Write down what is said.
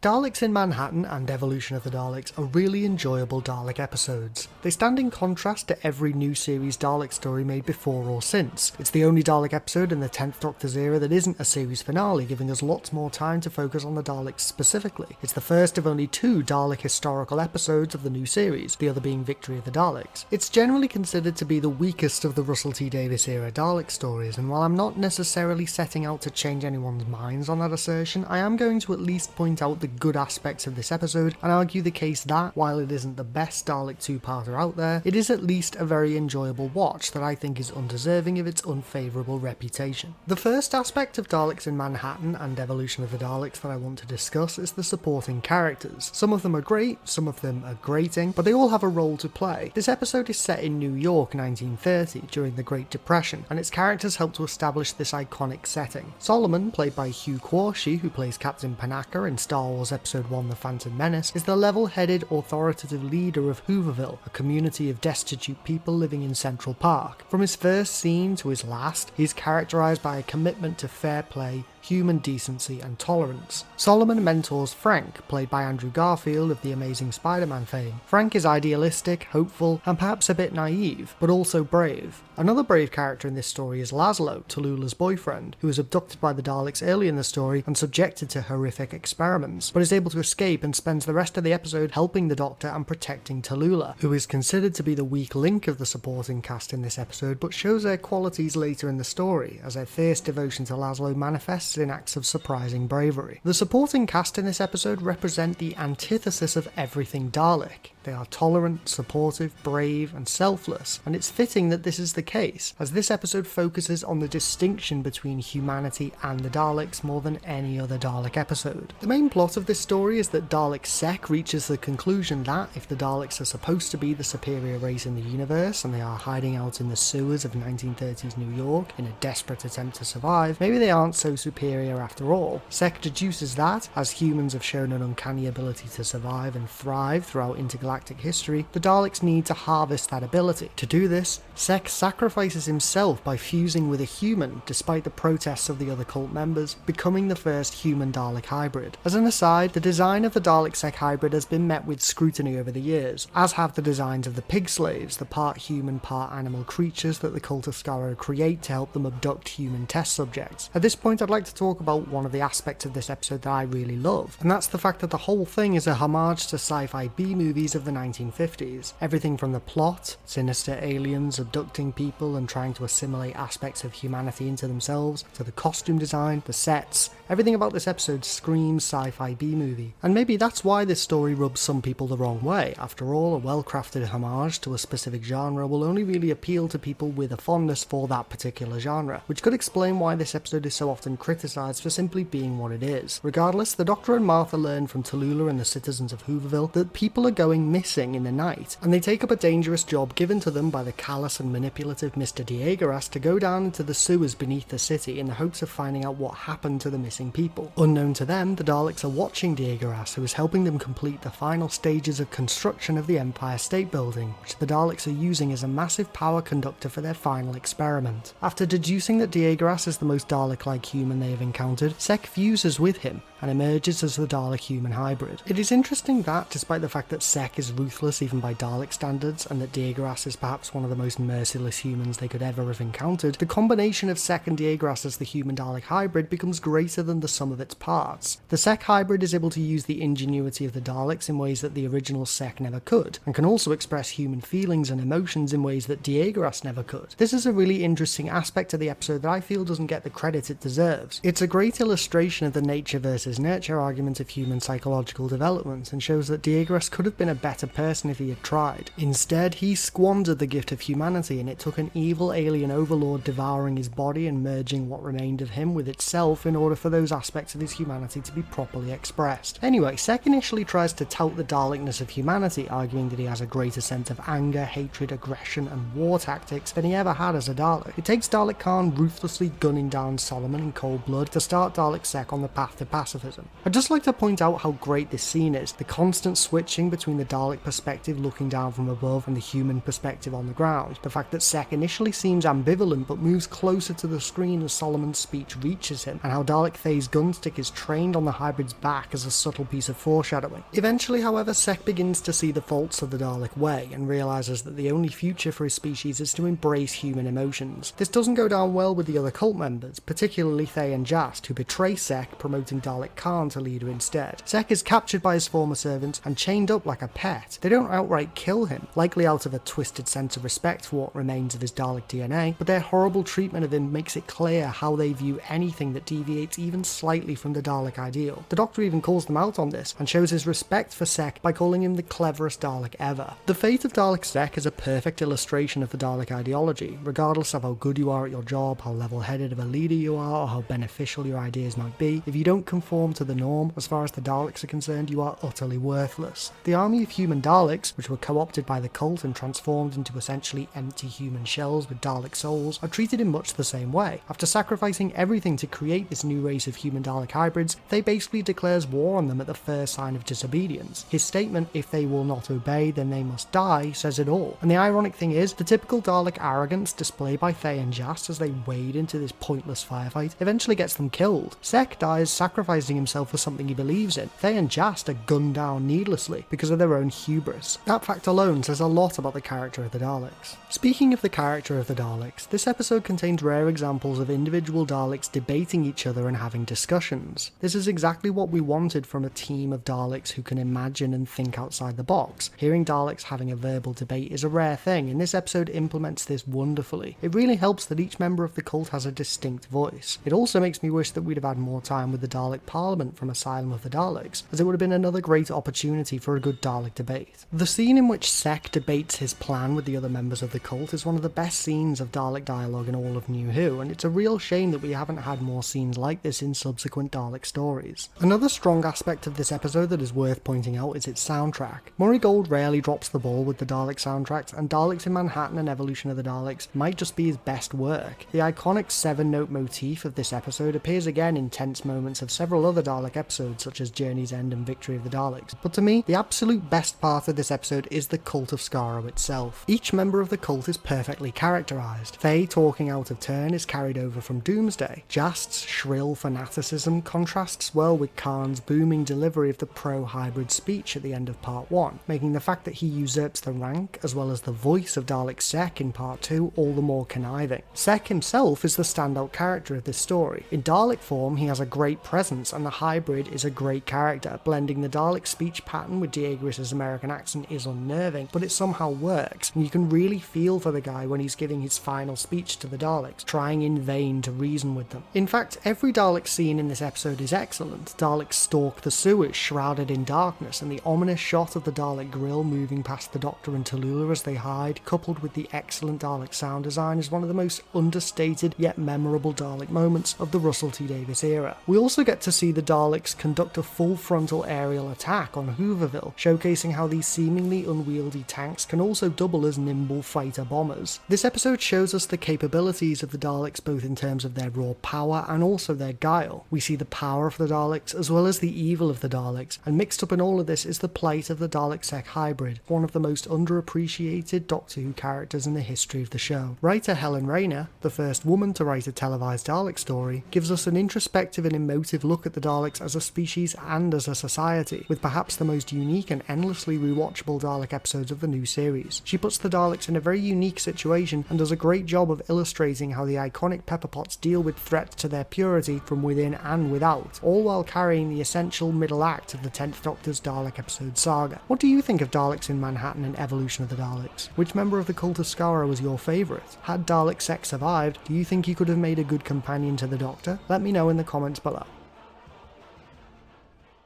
Daleks in Manhattan and Evolution of the Daleks are really enjoyable Dalek episodes. They stand in contrast to every new series Dalek story made before or since. It's the only Dalek episode in the 10th Doctor's era that isn't a series finale, giving us lots more time to focus on the Daleks specifically. It's the first of only 2 Dalek historical episodes of the new series, the other being Victory of the Daleks. It's generally considered to be the weakest of the Russell T Davies era Dalek stories, and while I'm not necessarily setting out to change anyone's minds on that assertion, I am going to at least point out the good aspects of this episode and argue the case that, while it isn't the best Dalek two-parter out there, it is at least a very enjoyable watch that I think is undeserving of its unfavourable reputation. The first aspect of Daleks in Manhattan and Evolution of the Daleks that I want to discuss is the supporting characters. Some of them are great, some of them are grating, but they all have a role to play. This episode is set in New York 1930 during the Great Depression, and its characters help to establish this iconic setting. Solomon, played by Hugh Quarshie, who plays Captain Panaka in Star Wars Episode 1 The Phantom Menace, is the level-headed, authoritative leader of Hooverville, a community of destitute people living in Central Park. From his first scene to his last, he is characterised by a commitment to fair play, human decency and tolerance. Solomon mentors Frank, played by Andrew Garfield of the Amazing Spider-Man fame. Frank is idealistic, hopeful, and perhaps a bit naive, but also brave. Another brave character in this story is Laszlo, Tallulah's boyfriend, who is abducted by the Daleks early in the story and subjected to horrific experiments, but is able to escape and spends the rest of the episode helping the Doctor and protecting Tallulah, who is considered to be the weak link of the supporting cast in this episode, but shows their qualities later in the story, as their fierce devotion to Laszlo manifests in acts of surprising bravery. The supporting cast in this episode represent the antithesis of everything Dalek. They are tolerant, supportive, brave, and selfless, and it's fitting that this is the case, as this episode focuses on the distinction between humanity and the Daleks more than any other Dalek episode. The main plot of this story is that Dalek Sec reaches the conclusion that, if the Daleks are supposed to be the superior race in the universe, and they are hiding out in the sewers of 1930s New York in a desperate attempt to survive, maybe they aren't so superior after all. Sec deduces that, as humans have shown an uncanny ability to survive and thrive throughout intergalactic history, the Daleks need to harvest that ability. To do this, Sec sacrifices himself by fusing with a human, despite the protests of the other cult members, becoming the first human-Dalek hybrid. As an aside, the design of the Dalek Sec hybrid has been met with scrutiny over the years, as have the designs of the pig slaves, the part human, part animal creatures that the cult of Skaro create to help them abduct human test subjects. At this point, I'd like to talk about one of the aspects of this episode that I really love, and that's the fact that the whole thing is a homage to sci-fi B-movies of the 1950s. Everything from the plot, sinister aliens abducting people and trying to assimilate aspects of humanity into themselves, to the costume design, the sets, everything about this episode screams sci-fi B-movie. And maybe that's why this story rubs some people the wrong way. After all, a well-crafted homage to a specific genre will only really appeal to people with a fondness for that particular genre, which could explain why this episode is so often criticised for simply being what it is. Regardless, the Doctor and Martha learn from Tallulah and the citizens of Hooverville that people are going missing in the night, and they take up a dangerous job given to them by the callous and manipulative Mr. Diegeras to go down into the sewers beneath the city in the hopes of finding out what happened to the missing people. Unknown to them, the Daleks are watching Diegeras, who is helping them complete the final stages of construction of the Empire State Building, which the Daleks are using as a massive power conductor for their final experiment. After deducing that Diegeras is the most Dalek-like human they have encountered, Sec fuses with him and emerges as the Dalek-human hybrid. It is interesting that, despite the fact that Sec is ruthless even by Dalek standards, and that Diegeras is perhaps one of the most merciless humans they could ever have encountered, the combination of Sec and Diegeras as the human-Dalek hybrid becomes greater than the sum of its parts. The Sec hybrid is able to use the ingenuity of the Daleks in ways that the original Sec never could, and can also express human feelings and emotions in ways that Diegeras never could. This is a really interesting aspect of the episode that I feel doesn't get the credit it deserves. It's a great illustration of the nature versus nurture argument of human psychological development, and shows that Diegeras could have been a better person if he had tried. Instead, he squandered the gift of humanity, and it took an evil alien overlord devouring his body and merging what remained of him with itself in order for those aspects of his humanity to be properly expressed. Anyway, Sec initially tries to tout the Dalekness of humanity, arguing that he has a greater sense of anger, hatred, aggression, and war tactics than he ever had as a Dalek. It takes Dalek Khan ruthlessly gunning down Solomon in cold blood to start Dalek Sec on the path to pacifism. I'd just like to point out how great this scene is. The constant switching between the Dalek Dalek perspective looking down from above and the human perspective on the ground. The fact that Sec initially seems ambivalent but moves closer to the screen as Solomon's speech reaches him, and how Dalek Thay's gunstick is trained on the hybrid's back as a subtle piece of foreshadowing. Eventually, however, Sec begins to see the faults of the Dalek way and realises that the only future for his species is to embrace human emotions. This doesn't go down well with the other cult members, particularly Thay and Jast, who betray Sec, promoting Dalek Khan to leader instead. Sec is captured by his former servants and chained up like a pet. They don't outright kill him, likely out of a twisted sense of respect for what remains of his Dalek DNA, but their horrible treatment of him makes it clear how they view anything that deviates even slightly from the Dalek ideal. The Doctor even calls them out on this, and shows his respect for Sec by calling him the cleverest Dalek ever. The fate of Dalek Sec is a perfect illustration of the Dalek ideology. Regardless of how good you are at your job, how level-headed of a leader you are, or how beneficial your ideas might be, if you don't conform to the norm, as far as the Daleks are concerned, you are utterly worthless. The army of human Daleks, which were co-opted by the cult and transformed into essentially empty human shells with Dalek souls, are treated in much the same way. After sacrificing everything to create this new race of human Dalek hybrids, Thay basically declares war on them at the first sign of disobedience. His statement, "If they will not obey, then they must die," says it all. And the ironic thing is, the typical Dalek arrogance displayed by Thay and Jast as they wade into this pointless firefight eventually gets them killed. Sec dies sacrificing himself for something he believes in. Thay and Jast are gunned down needlessly because of their own hubris. That fact alone says a lot about the character of the Daleks. Speaking of the character of the Daleks, this episode contains rare examples of individual Daleks debating each other and having discussions. This is exactly what we wanted from a team of Daleks who can imagine and think outside the box. Hearing Daleks having a verbal debate is a rare thing, and this episode implements this wonderfully. It really helps that each member of the cult has a distinct voice. It also makes me wish that we'd have had more time with the Dalek Parliament from Asylum of the Daleks, as it would have been another great opportunity for a good Dalek debate. The scene in which Sec debates his plan with the other members of the cult is one of the best scenes of Dalek dialogue in all of New Who, and it's a real shame that we haven't had more scenes like this in subsequent Dalek stories. Another strong aspect of this episode that is worth pointing out is its soundtrack. Murray Gold rarely drops the ball with the Dalek soundtracks, and Daleks in Manhattan and Evolution of the Daleks might just be his best work. The iconic 7-note motif of this episode appears again in tense moments of several other Dalek episodes such as Journey's End and Victory of the Daleks, but to me, the absolute best part of this episode is the cult of Skaro itself. Each member of the cult is perfectly characterised. Thay talking out of turn is carried over from Doomsday. Jast's shrill fanaticism contrasts well with Khan's booming delivery of the pro-hybrid speech at the end of Part 1, making the fact that he usurps the rank as well as the voice of Dalek Sec in Part 2 all the more conniving. Sec himself is the standout character of this story. In Dalek form, he has a great presence, and the hybrid is a great character. Blending the Dalek speech pattern with Diegris's American accent is unnerving, but it somehow works, and you can really feel for the guy when he's giving his final speech to the Daleks, trying in vain to reason with them. In fact, every Dalek scene in this episode is excellent. Daleks stalk the sewers, shrouded in darkness, and the ominous shot of the Dalek grill moving past the Doctor and Tallulah as they hide, coupled with the excellent Dalek sound design, is one of the most understated yet memorable Dalek moments of the Russell T Davies era. We also get to see the Daleks conduct a full frontal aerial attack on Hooverville, showcasing how these seemingly unwieldy tanks can also double as nimble fighter bombers. This episode shows us the capabilities of the Daleks both in terms of their raw power and also their guile. We see the power of the Daleks as well as the evil of the Daleks, and mixed up in all of this is the plight of the Dalek Sec hybrid, one of the most underappreciated Doctor Who characters in the history of the show. Writer Helen Rayner, the first woman to write a televised Dalek story, gives us an introspective and emotive look at the Daleks as a species and as a society, with perhaps the most unique and endlessly rewatchable Dalek episodes of the new series. She puts the Daleks in a very unique situation and does a great job of illustrating how the iconic Pepperpots deal with threats to their purity from within and without, all while carrying the essential middle act of the 10th Doctor's Dalek episode saga. What do you think of Daleks in Manhattan and Evolution of the Daleks? Which member of the cult of Skaro was your favourite? Had Dalek Sec survived, do you think he could have made a good companion to the Doctor? Let me know in the comments below.